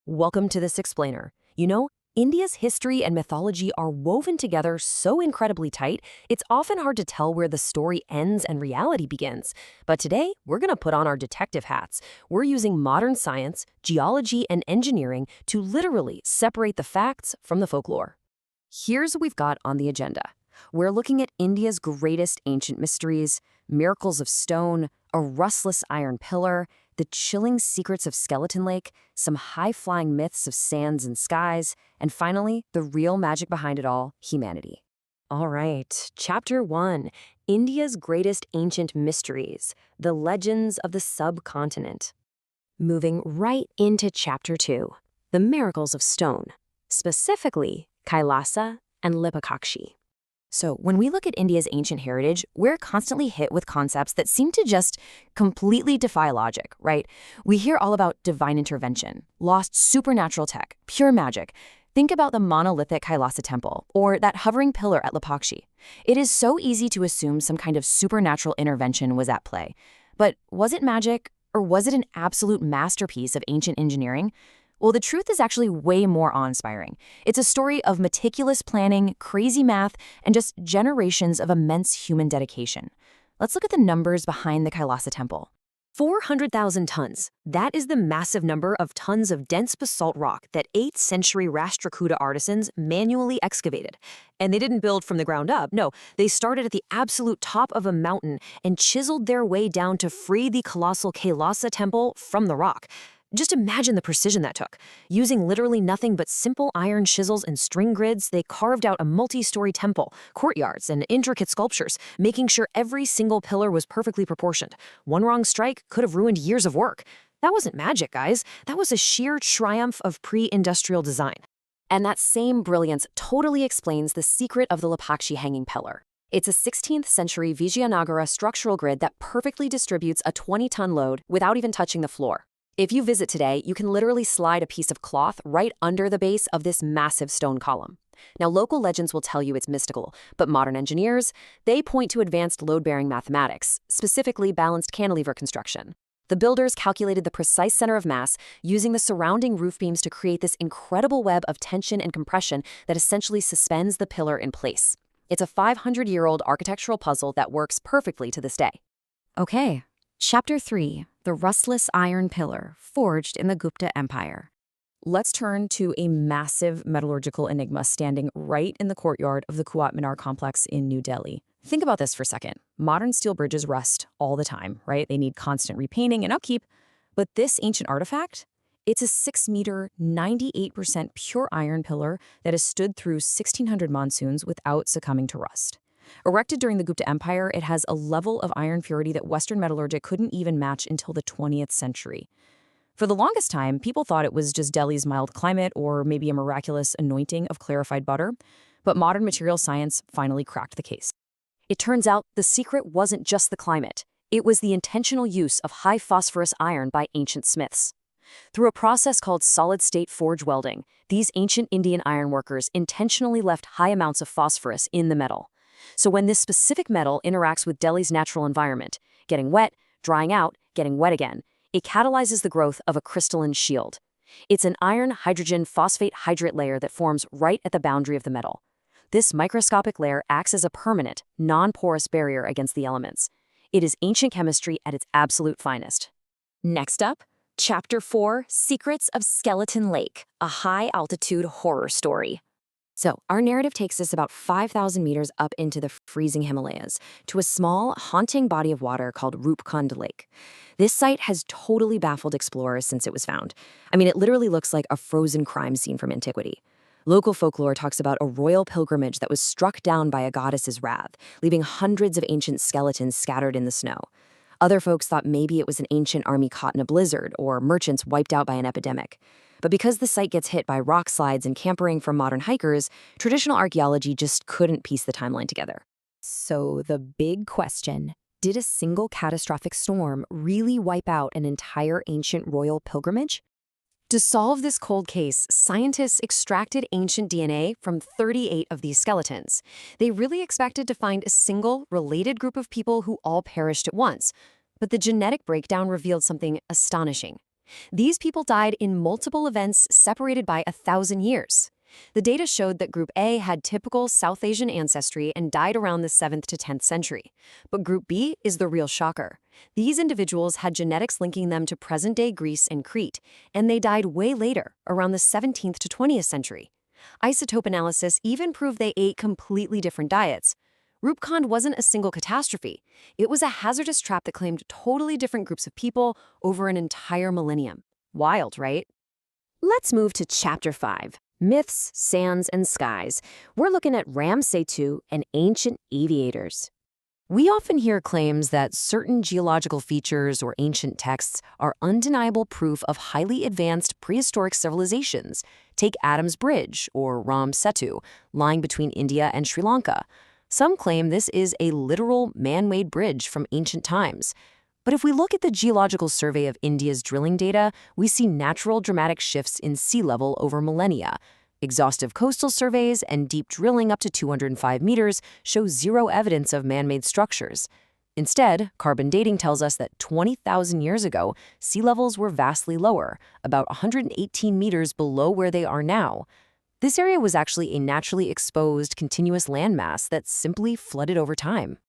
Welcome to this explainer. India's history and mythology are woven together so incredibly tight, it's often hard to tell where the story ends and reality begins. But today, we're going to put on our detective hats. We're using modern science, geology, and engineering to literally separate the facts from the folklore. Here's what we've got on the agenda. We're looking at India's greatest ancient mysteries, miracles of stone, a rustless iron pillar, the chilling secrets of Skeleton Lake, some high-flying myths of sands and skies, and finally, the real magic behind it all, humanity. All right, Chapter 1, India's greatest ancient mysteries, the legends of the subcontinent. Moving right into Chapter 2, the miracles of stone, specifically Kailasa and Lipakakshi. So when we look at India's ancient heritage, we're constantly hit with concepts that seem to just completely defy logic, right? We hear all about divine intervention, lost supernatural tech, pure magic. Think about the monolithic Kailasa temple or that hovering pillar at Lipakshi. It is so easy to assume some kind of supernatural intervention was at play. But was it magic, or was it an absolute masterpiece of ancient engineering? Well, the truth is actually way more awe-inspiring. It's a story of meticulous planning, crazy math, and just generations of immense human dedication. Let's look at the numbers behind the Kailasa temple. 400,000 tons. That is the massive number of tons of dense basalt rock that 8th century Rashtrakuta artisans manually excavated. And they didn't build from the ground up. No, they started at the absolute top of a mountain and chiseled their way down to free the colossal Kailasa temple from the rock. Just imagine the precision that took. Using literally nothing but simple iron chisels and string grids, they carved out a multi-story temple, courtyards, and intricate sculptures, making sure every single pillar was perfectly proportioned. One wrong strike could have ruined years of work. That wasn't magic, guys. That was a sheer triumph of pre-industrial design. And that same brilliance totally explains the secret of the Lipakshi hanging pillar. It's a 16th century Vijayanagara structural grid that perfectly distributes a 20-ton load without even touching the floor. If you visit today, you can literally slide a piece of cloth right under the base of this massive stone column. Now, local legends will tell you it's mystical, but modern engineers, they point to advanced load-bearing mathematics, specifically balanced cantilever construction. The builders calculated the precise center of mass using the surrounding roof beams to create this incredible web of tension and compression that essentially suspends the pillar in place. It's a 500-year-old architectural puzzle that works perfectly to this day. Okay, Chapter 3. The rustless iron pillar forged in the Gupta Empire. Let's turn to a massive metallurgical enigma standing right in the courtyard of the Qutb Minar complex in New Delhi. Think about this for a second. Modern steel bridges rust all the time, right? They need constant repainting and upkeep. But this ancient artifact? It's a 6-meter, 98% pure iron pillar that has stood through 1,600 monsoons without succumbing to rust. Erected during the Gupta Empire, it has a level of iron purity that Western metallurgy couldn't even match until the 20th century. For the longest time, people thought it was just Delhi's mild climate or maybe a miraculous anointing of clarified butter, but modern material science finally cracked the case. It turns out the secret wasn't just the climate. It was the intentional use of high phosphorus iron by ancient smiths. Through a process called solid-state forge welding, these ancient Indian ironworkers intentionally left high amounts of phosphorus in the metal. So when this specific metal interacts with Delhi's natural environment, getting wet, drying out, getting wet again, it catalyzes the growth of a crystalline shield. It's an iron-hydrogen phosphate hydrate layer that forms right at the boundary of the metal. This microscopic layer acts as a permanent, non-porous barrier against the elements. It is ancient chemistry at its absolute finest. Next up, Chapter 4, Secrets of Skeleton Lake, a high-altitude horror story. So, our narrative takes us about 5,000 meters up into the freezing Himalayas to a small, haunting body of water called Rupkund Lake. This site has totally baffled explorers since it was found. I mean, it literally looks like a frozen crime scene from antiquity. Local folklore talks about a royal pilgrimage that was struck down by a goddess's wrath, leaving hundreds of ancient skeletons scattered in the snow. Other folks thought maybe it was an ancient army caught in a blizzard or merchants wiped out by an epidemic. But because the site gets hit by rock slides and campering from modern hikers, traditional archaeology just couldn't piece the timeline together. So the big question, did a single catastrophic storm really wipe out an entire ancient royal pilgrimage? To solve this cold case, scientists extracted ancient DNA from 38 of these skeletons. They really expected to find a single, related group of people who all perished at once. But the genetic breakdown revealed something astonishing. These people died in multiple events separated by 1,000 years. The data showed that Group A had typical South Asian ancestry and died around the 7th to 10th century. But Group B is the real shocker. These individuals had genetics linking them to present-day Greece and Crete, and they died way later, around the 17th to 20th century. Isotope analysis even proved they ate completely different diets. Rupkund wasn't a single catastrophe. It was a hazardous trap that claimed totally different groups of people over an entire millennium. Wild, right? Let's move to Chapter 5, Myths, Sands, and Skies. We're looking at Ramsay II and ancient aviators. We often hear claims that certain geological features or ancient texts are undeniable proof of highly advanced prehistoric civilizations. Take Adam's Bridge, or Ram Setu, lying between India and Sri Lanka. Some claim this is a literal man-made bridge from ancient times. But if we look at the Geological Survey of India's drilling data, we see natural dramatic shifts in sea level over millennia. Exhaustive coastal surveys and deep drilling up to 205 meters show zero evidence of man-made structures. Instead, carbon dating tells us that 20,000 years ago, sea levels were vastly lower, about 118 meters below where they are now. This area was actually a naturally exposed, continuous landmass that simply flooded over time.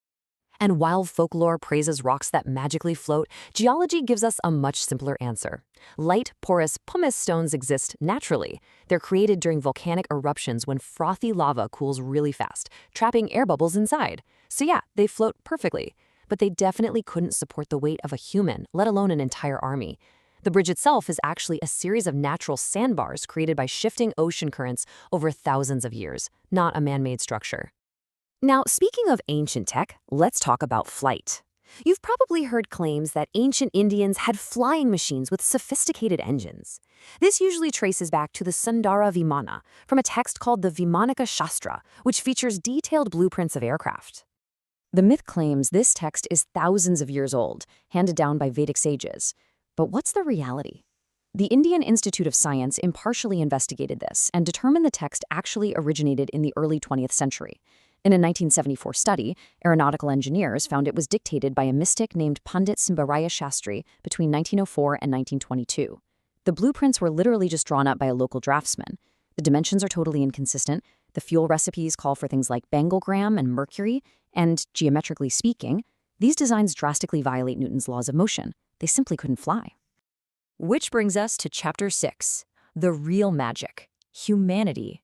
And while folklore praises rocks that magically float, geology gives us a much simpler answer. Light, porous pumice stones exist naturally. They're created during volcanic eruptions when frothy lava cools really fast, trapping air bubbles inside. So yeah, they float perfectly. But they definitely couldn't support the weight of a human, let alone an entire army. The bridge itself is actually a series of natural sandbars created by shifting ocean currents over thousands of years, not a man-made structure. Now, speaking of ancient tech, let's talk about flight. You've probably heard claims that ancient Indians had flying machines with sophisticated engines. This usually traces back to the Sundara Vimana from a text called the Vimanika Shastra, which features detailed blueprints of aircraft. The myth claims this text is thousands of years old, handed down by Vedic sages. But what's the reality? The Indian Institute of Science impartially investigated this and determined the text actually originated in the early 20th century. In a 1974 study, aeronautical engineers found it was dictated by a mystic named Pandit Simbaraya Shastri between 1904 and 1922. The blueprints were literally just drawn up by a local draftsman. The dimensions are totally inconsistent. The fuel recipes call for things like Bengalgram and mercury, and geometrically speaking, these designs drastically violate Newton's laws of motion. They simply couldn't fly. Which brings us to Chapter 6, the real magic, humanity.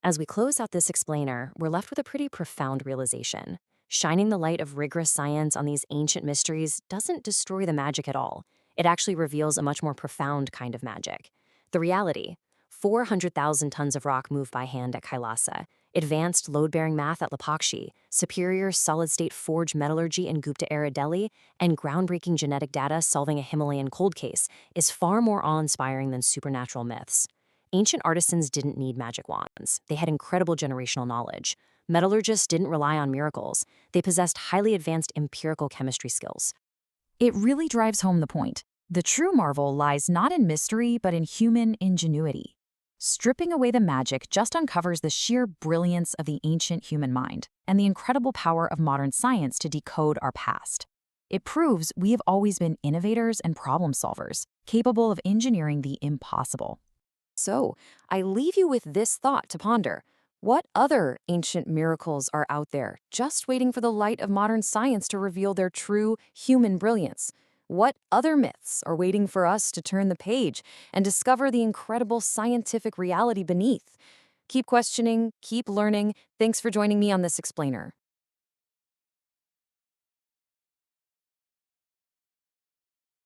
As we close out this explainer, we're left with a pretty profound realization. Shining the light of rigorous science on these ancient mysteries doesn't destroy the magic at all. It actually reveals a much more profound kind of magic. The reality: 400,000 tons of rock moved by hand at Kailasa, advanced load-bearing math at Lapakshi, superior solid-state forge metallurgy in Gupta-era Delhi, and groundbreaking genetic data solving a Himalayan cold case is far more awe-inspiring than supernatural myths. Ancient artisans didn't need magic wands. They had incredible generational knowledge. Metallurgists didn't rely on miracles. They possessed highly advanced empirical chemistry skills. It really drives home the point. The true marvel lies not in mystery, but in human ingenuity. Stripping away the magic just uncovers the sheer brilliance of the ancient human mind and the incredible power of modern science to decode our past. It proves we have always been innovators and problem solvers, capable of engineering the impossible. So, I leave you with this thought to ponder. What other ancient miracles are out there, just waiting for the light of modern science to reveal their true human brilliance? What other myths are waiting for us to turn the page and discover the incredible scientific reality beneath? Keep questioning, keep learning. Thanks for joining me on this explainer.